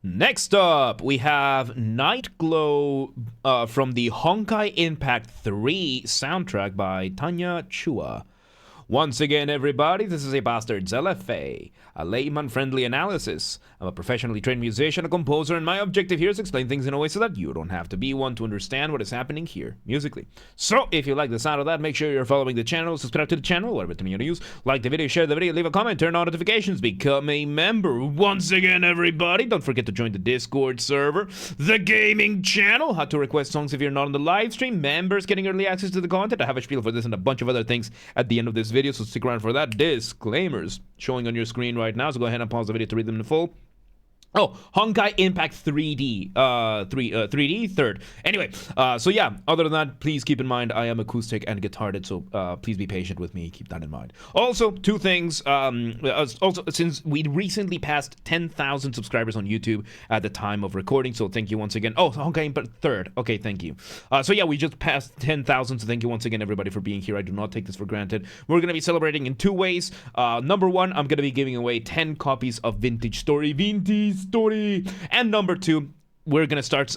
Next up, we have Nightglow from the Honkai Impact 3 soundtrack by Tanya Chua. Once again, everybody, this is a Basterd's LFA, a Layman-Friendly analysis. I'm a professionally trained musician, a composer, and my objective here is to explain things in a way so that you don't have to be one to understand what is happening here, musically. So, if you like the sound of that, make sure you're following the channel, subscribe to the channel, whatever term you use, like the video, share the video, leave a comment, turn on notifications, become a member. Once again, everybody, don't forget to join the Discord server, the gaming channel, how to request songs if you're not on the live stream, members getting early access to the content. I have a spiel for this and a bunch of other things at the end of this video, so stick around for that. Disclaimers showing on your screen right now, so go ahead and pause the video to read them in full. Oh, Honkai Impact 3D, 3D, third. Anyway, so yeah, other than that, please keep in mind, I am acoustic and guitared, so please be patient with me, keep that in mind. Also, two things, also, since we recently passed 10,000 subscribers on YouTube at the time of recording, so thank you once again. Oh, Honkai Impact third, okay, thank you. So yeah, we just passed 10,000, so thank you once again, everybody, for being here. I do not take this for granted. We're going to be celebrating in two ways. Number one, I'm going to be giving away 10 copies of Vintage Story, and number two, we're gonna start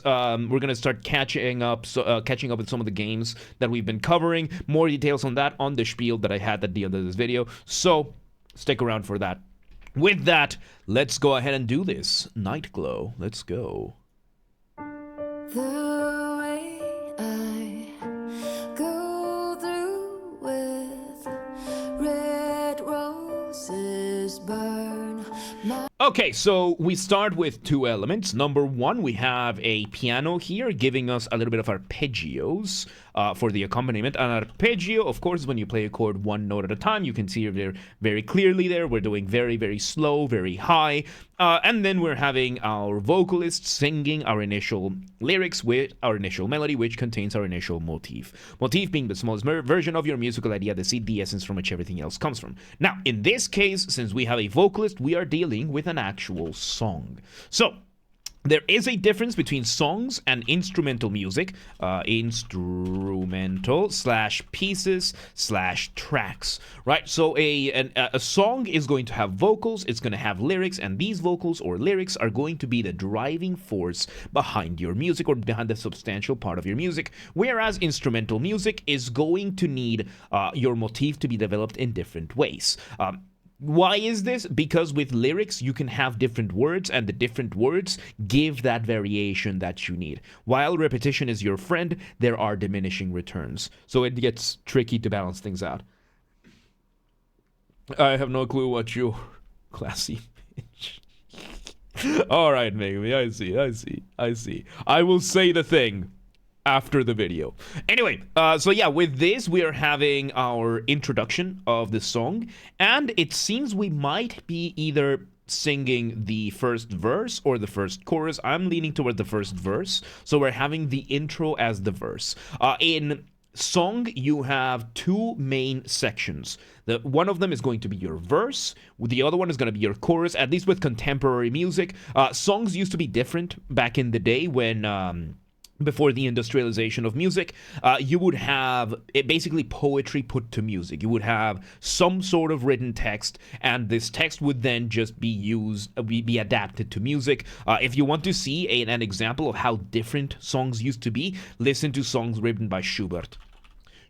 catching up with some of the games that we've been covering. More details on that on the spiel that I had at the end of this video, so stick around for that. With that, let's go ahead and do this. Nightglow, let's go. The way I go through with red roses burn my... Okay, so we start with two elements. Number one, we have a piano here giving us a little bit of arpeggios for the accompaniment. An arpeggio, of course, is when you play a chord one note at a time. You can see it very clearly there. We're doing very, very slow, very high. And then we're having our vocalist singing our initial lyrics with our initial melody, which contains our initial motif. Motif being the smallest version of your musical idea, the seed, the essence from which everything else comes from. Now, in this case, since we have a vocalist, we are dealing with an actual song. So, there is a difference between songs and instrumental music, instrumental slash pieces slash tracks, right? So a song is going to have vocals, it's going to have lyrics, and these vocals or lyrics are going to be the driving force behind your music or behind the substantial part of your music, whereas instrumental music is going to need your motif to be developed in different ways. Why is this? Because with lyrics, you can have different words, and the different words give that variation that you need. While repetition is your friend, there are diminishing returns. So it gets tricky to balance things out. I have no clue what you... Classy bitch. Alright, maybe. I see. I will say the thing after the video. Anyway, so yeah, with this, we are having our introduction of the song, and it seems we might be either singing the first verse or the first chorus. I'm leaning toward the first verse, so we're having the intro as the verse. In song, you have two main sections. One of them is going to be your verse, the other one is going to be your chorus, at least with contemporary music. Songs used to be different back in the day when... before the industrialization of music, you would have basically poetry put to music. You would have some sort of written text, and this text would then just be adapted to music. If you want to see an example of how different songs used to be, listen to songs written by Schubert.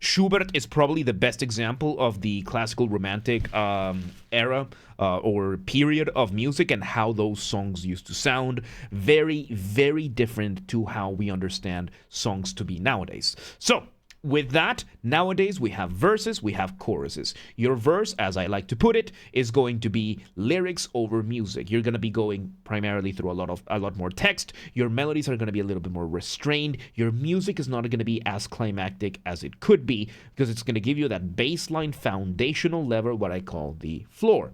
Schubert is probably the best example of the classical romantic era or period of music and how those songs used to sound. Very, very different to how we understand songs to be nowadays. So, with that, nowadays we have verses, we have choruses. Your verse, as I like to put it, is going to be lyrics over music. You're going to be going primarily through a lot more text. Your melodies are going to be a little bit more restrained. Your music is not going to be as climactic as it could be because it's going to give you that baseline foundational level, what I call the floor.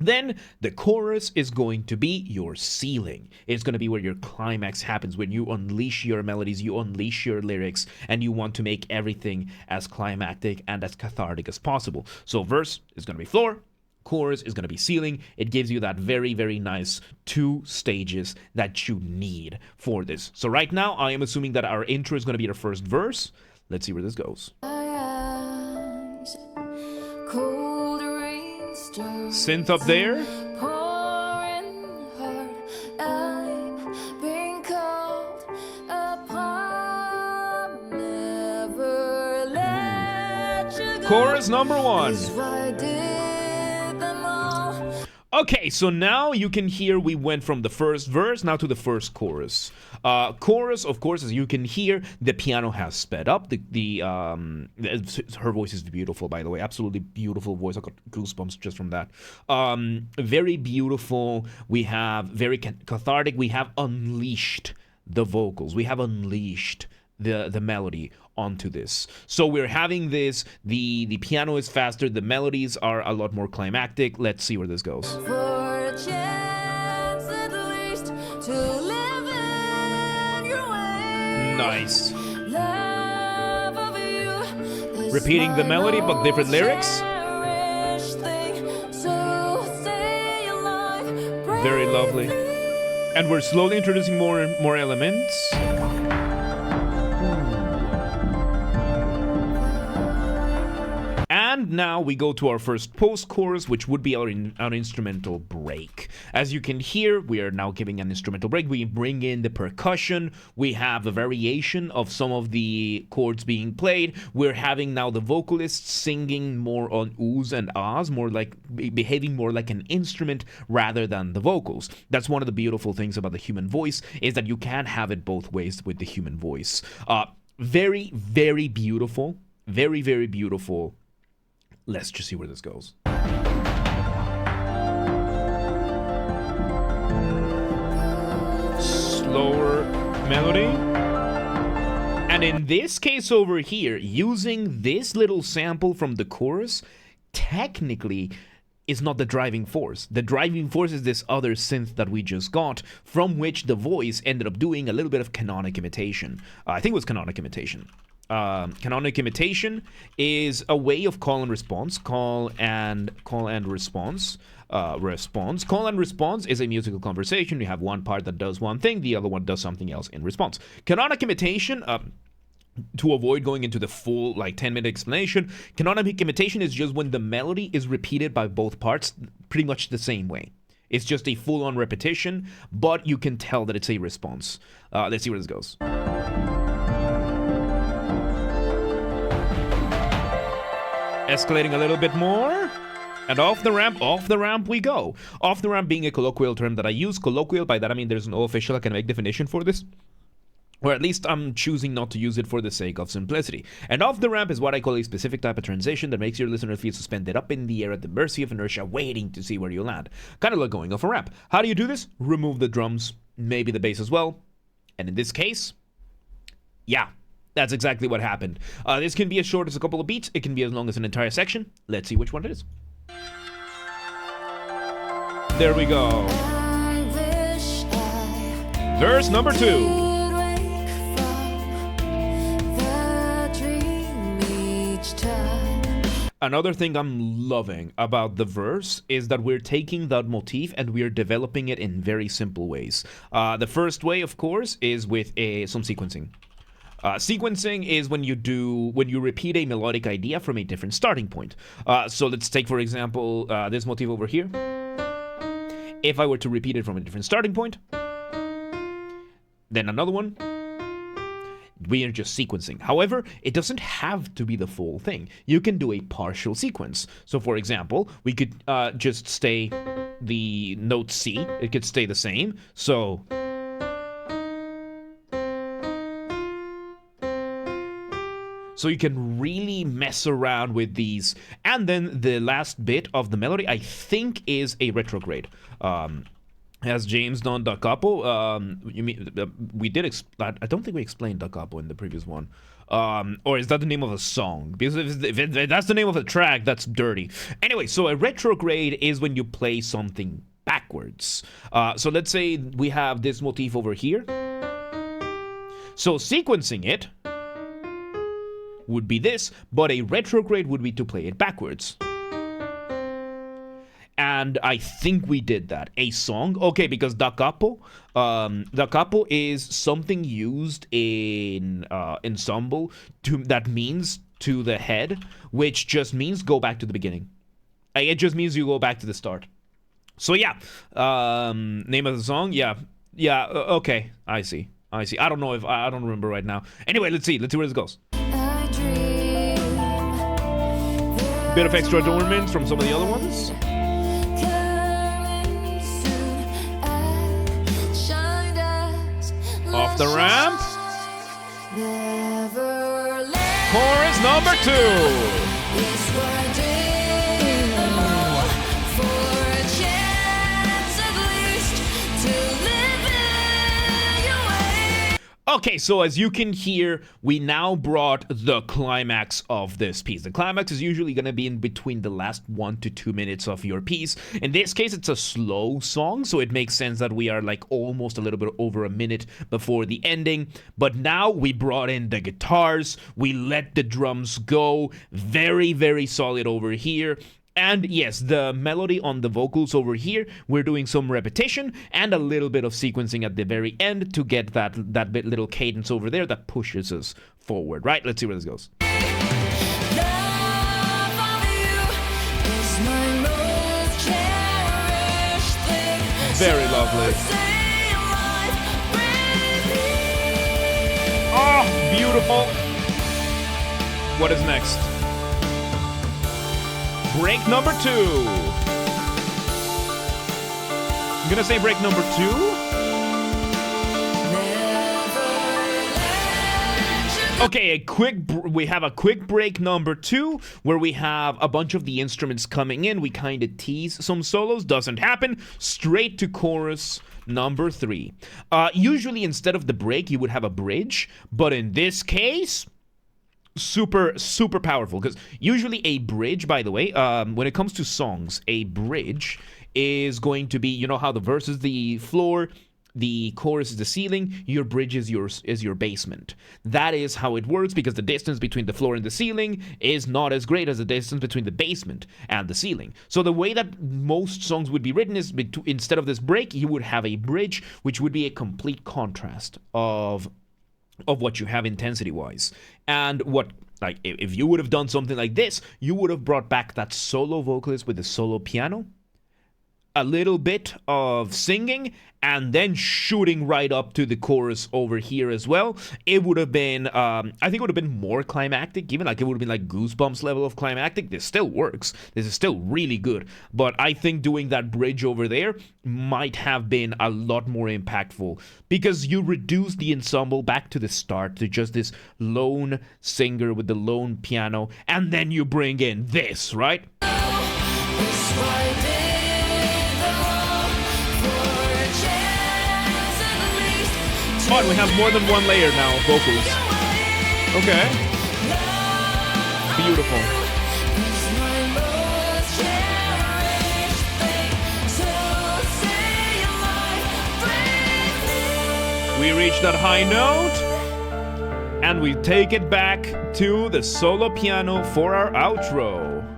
Then the chorus is going to be your ceiling. It's going to be where your climax happens, when you unleash your melodies, you unleash your lyrics, and you want to make everything as climactic and as cathartic as possible. So verse is going to be floor, chorus is going to be ceiling. It gives you that very, very nice two stages that you need for this. So right now, I am assuming that our intro is going to be our first verse. Let's see where this goes. Synth up there. Chorus number 1. is why I did them all. Okay, so now you can hear we went from the first verse now to the first chorus. Chorus, of course, as you can hear, the piano has sped up. Her voice is beautiful, by the way. Absolutely beautiful voice. I got goosebumps just from that. Very beautiful. We have very cathartic. We have unleashed the vocals. We have unleashed the melody onto this. So we're having this, the piano is faster, the melodies are a lot more climactic. Let's see where this goes. For a chance at least to live in your way. Nice. Love of you is Repeating the my melody, but different most lyrics. cherished thing. So stay alive, Very lovely. bravely. And we're slowly introducing more elements. And now we go to our first post-chorus, which would be our instrumental break. As you can hear, we are now giving an instrumental break. We bring in the percussion. We have a variation of some of the chords being played. We're having now the vocalists singing more on oohs and ahs, more like behaving more like an instrument rather than the vocals. That's one of the beautiful things about the human voice, is that you can have it both ways with the human voice. Very, very beautiful. Very, very beautiful. Let's just see where this goes. Slower melody. And in this case over here, using this little sample from the chorus, technically is not the driving force. The driving force is this other synth that we just got, from which the voice ended up doing a little bit of canonic imitation. I think it was canonic imitation. Canonic imitation is a way of call and response. Call and response. Call and response is a musical conversation. You have one part that does one thing, the other one does something else in response. Canonic imitation, to avoid going into the full 10-minute explanation, canonic imitation is just when the melody is repeated by both parts pretty much the same way. It's just a full-on repetition, but you can tell that it's a response. Let's see where this goes. Escalating a little bit more, and off the ramp we go. Off the ramp being a colloquial term that I use. Colloquial, by that I mean there's no official academic definition for this, or at least I'm choosing not to use it for the sake of simplicity. And off the ramp is what I call a specific type of transition that makes your listener feel suspended up in the air at the mercy of inertia, waiting to see where you land. Kind of like going off a ramp. How do you do this? Remove the drums, maybe the bass as well, and in this case, yeah, that's exactly what happened. This can be as short as a couple of beats. It can be as long as an entire section. Let's see which one it is. There we go. I wish I Verse number 2. could wake from the dream each time. Another thing I'm loving about the verse is that we're taking that motif and we're developing it in very simple ways. The first way, of course, is with some sequencing. Sequencing is when you repeat a melodic idea from a different starting point. So let's take, for example, this motif over here. If I were to repeat it from a different starting point, then another one, we are just sequencing. However, it doesn't have to be the full thing. You can do a partial sequence. So for example, we could just stay the note C. It could stay the same. So you can really mess around with these. And then the last bit of the melody, I think, is a retrograde. Has James done da capo? You mean we did? I don't think we explained da capo in the previous one. Or is that the name of a song? Because if that's the name of a track, that's dirty. Anyway, so a retrograde is when you play something backwards. So let's say we have this motif over here. So sequencing it would be this, but a retrograde would be to play it backwards. And I think we did that. A song, okay, because da capo is something used in ensemble that means to the head, which just means go back to the beginning. It just means you go back to the start. So yeah, name of the song, yeah, okay, I see. I don't remember right now. Anyway, let's see where this goes. I dream Bit of extra adornment from some of the other ones. Off the ramp. Chorus number 2. Okay, so as you can hear, we now brought the climax of this piece. The climax is usually going to be in between the last 1 to 2 minutes of your piece. In this case, it's a slow song, so it makes sense that we are like almost a little bit over a minute before the ending. But now we brought in the guitars, we let the drums go, very, very solid over here. And yes, the melody on the vocals over here, we're doing some repetition and a little bit of sequencing at the very end to get that bit little cadence over there that pushes us forward, right? Let's see where this goes. Very lovely. Oh, beautiful. What is next? Break number 2. I'm gonna say break number 2. Okay, we have a quick break number 2 where we have a bunch of the instruments coming in. We kind of tease some solos, doesn't happen. Straight to chorus number 3. Usually instead of the break, you would have a bridge, but in this case, super powerful, because usually a bridge, by the way, when it comes to songs, a bridge is going to be, you know how the verse is the floor, the chorus is the ceiling, your bridge is your basement. That is how it works, because the distance between the floor and the ceiling is not as great as the distance between the basement and the ceiling. So the way that most songs would be written is instead of this break, you would have a bridge, which would be a complete contrast of what you have intensity-wise. And what, like, if you would have done something like this, you would have brought back that solo vocalist with the solo piano, a little bit of singing, and then shooting right up to the chorus over here as well. It would have been, I think it would have been more climactic, even like it would have been like Goosebumps level of climactic. This still works. This is still really good. But I think doing that bridge over there might have been a lot more impactful, because you reduce the ensemble back to the start to just this lone singer with the lone piano, and then you bring in this, right? But we have more than one layer now of vocals. Okay. Beautiful. We reach that high note, and we take it back to the solo piano for our outro.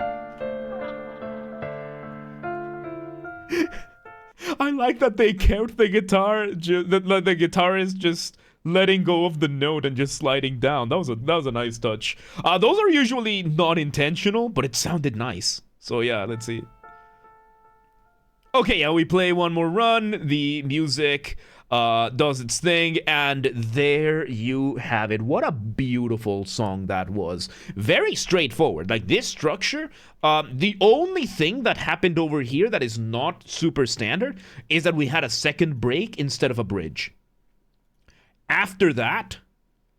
I like that they kept the guitar, the guitarist just letting go of the note and just sliding down. That was a nice touch. Those are usually not intentional, but it sounded nice. So yeah, let's see. Okay, yeah, we play one more run. The music does its thing, and there you have it. What a beautiful song that was. Very straightforward. Like, this structure, the only thing that happened over here that is not super standard is that we had a second break instead of a bridge. After that,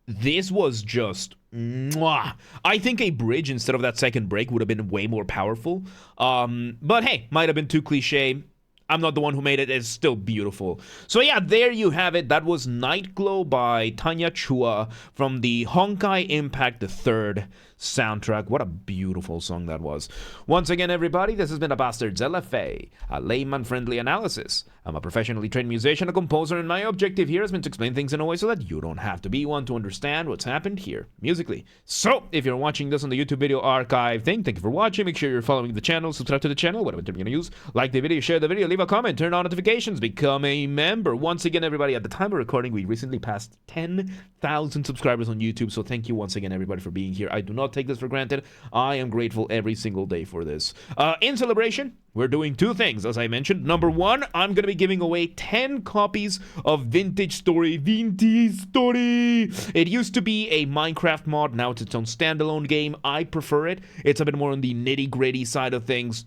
this was just mwah. I think a bridge instead of that second break would have been way more powerful. But hey, might have been too cliche. I'm not the one who made it. It's still beautiful. So yeah, there you have it. That was Nightglow by Tanya Chua from the Honkai Impact the Third soundtrack. What a beautiful song that was. Once again, everybody, this has been a Basterd's LFA, a layman-friendly analysis. I'm a professionally trained musician, a composer, and my objective here has been to explain things in a way so that you don't have to be one to understand what's happened here musically. So, if you're watching this on the YouTube video archive thing, thank you for watching. Make sure you're following the channel, subscribe to the channel, whatever term you're gonna use. Like the video, share the video, leave a comment, turn on notifications, become a member. Once again, everybody, at the time of recording, we recently passed 10,000 subscribers on YouTube, so thank you once again, everybody, for being here. I do not not take this for granted. I am grateful every single day for this. In celebration, we're doing two things, as I mentioned. Number one, I'm going to be giving away 10 copies of Vintage Story. Vintage Story! It used to be a Minecraft mod. Now it's its own standalone game. I prefer it. It's a bit more on the nitty-gritty side of things.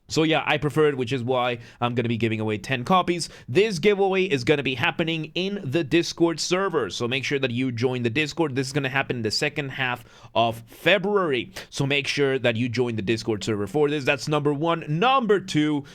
So yeah, I prefer it, which is why I'm going to be giving away 10 copies. This giveaway is going to be happening in the Discord server. So make sure that you join the Discord. This is going to happen in the second half of February. So make sure that you join the Discord server for this. That's number one. Number two,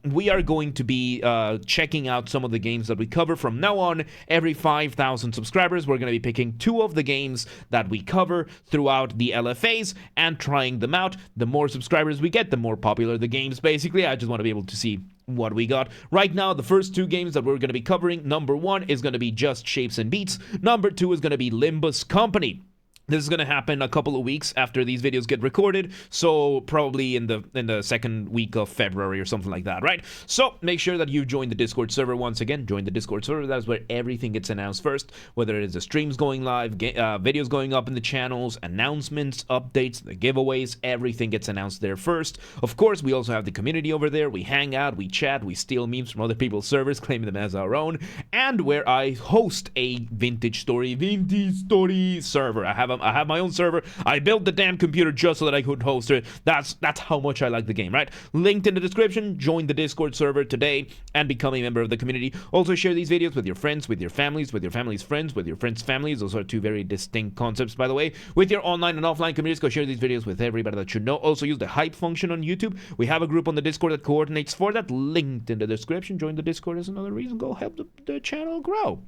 we are going to be checking out some of the games that we cover from now on. Every 5,000 subscribers, we're going to be picking 2 of the games that we cover throughout the LFAs and trying them out. The more subscribers we get, the more popular the game. Basically, I just want to be able to see what we got. Right now, the first 2 games that we're going to be covering, number 1 is going to be Just Shapes and Beats. Number 2 is going to be Limbus Company. This is going to happen a couple of weeks after these videos get recorded, so probably in the second week of February or something like that, right? So make sure that you join the Discord server. Once again, join the Discord server. That's where everything gets announced first, whether it is the streams going live, videos going up in the channels, announcements, updates, the giveaways, everything gets announced there first. Of course, we also have the community over there. We hang out, we chat, we steal memes from other people's servers, claiming them as our own, and where I host a Vintage Story server. I have my own server. I built the damn computer just so that I could host it. That's how much I like the game, right? Linked in the description. Join the Discord server today and become a member of the community. Also share these videos with your friends, with your families, with your family's friends, with your friends' families. Those are 2 very distinct concepts, by the way. With your online and offline communities, go share these videos with everybody that you know. Also use the hype function on YouTube. We have a group on the Discord that coordinates for that. Linked in the description. Join the Discord is another reason. Go help the channel grow.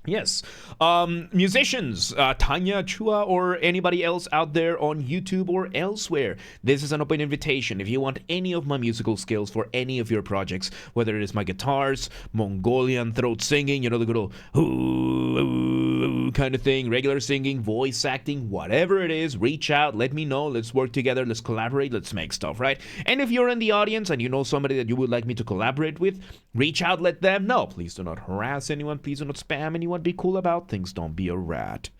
Yes. Musicians, Tanya, Chua, or anybody else out there on YouTube or elsewhere, this is an open invitation. If you want any of my musical skills for any of your projects, whether it is my guitars, Mongolian throat singing, you know, the good old kind of thing, regular singing, voice acting, whatever it is, reach out, let me know, let's work together, let's collaborate, let's make stuff, right? And if you're in the audience and you know somebody that you would like me to collaborate with, reach out, let them know. Please do not harass anyone, please do not spam anyone. Be cool about things, don't be a rat.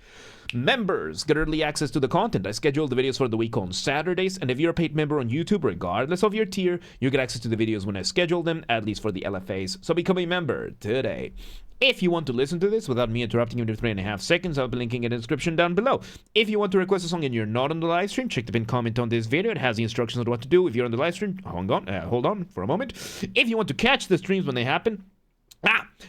Members get early access to the content. I schedule the videos for the week on Saturdays, and if you're a paid member on YouTube, regardless of your tier, you get access to the videos when I schedule them, at least for the LFAs. So become a member today. If you want to listen to this without me interrupting you in 3.5 seconds, I'll be linking in the description down below. If you want to request a song and you're not on the live stream, check the pinned comment on this video. It has the instructions on what to do if you're on the live stream. Hold on for a moment. If you want to catch the streams when they happen,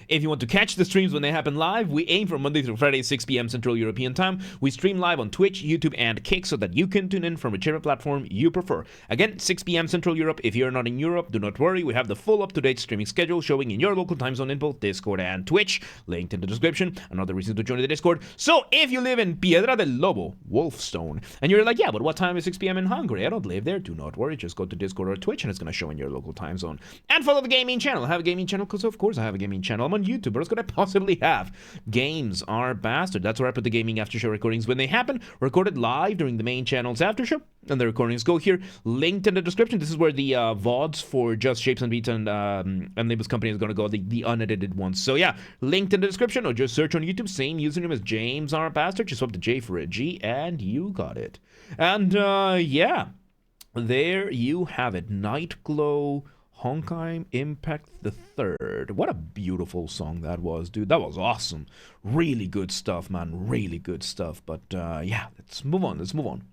if you want to catch the streams when they happen live, we aim for Monday through Friday, 6 p.m. Central European Time. We stream live on Twitch, YouTube, and Kick so that you can tune in from whichever platform you prefer. Again, 6 p.m. Central Europe. If you're not in Europe, do not worry. We have the full up-to-date streaming schedule showing in your local time zone in both Discord and Twitch. Linked in the description. Another reason to join the Discord. So if you live in Piedra del Lobo, Wolfstone, and you're like, yeah, but what time is 6 p.m. in Hungary? I don't live there. Do not worry. Just go to Discord or Twitch and it's going to show in your local time zone. And follow the gaming channel. I have a gaming channel because, of course, I have a gaming channel. I'm on YouTube. What else could I possibly have? Games are Basterd. That's where I put the gaming after show recordings when they happen. Recorded live during the main channel's after show. And the recordings go here. Linked in the description. This is where the VODs for Just Shapes and Beats and Limbus Company is going to go. The unedited ones. So yeah, linked in the description or just search on YouTube. Same username as James R. Basterd. Just swap the J for a G and you got it. And yeah, there you have it. Nightglow, Honkai Impact the Third. What a beautiful song that was, dude. That was awesome. Really good stuff, man. Really good stuff. But yeah, let's move on.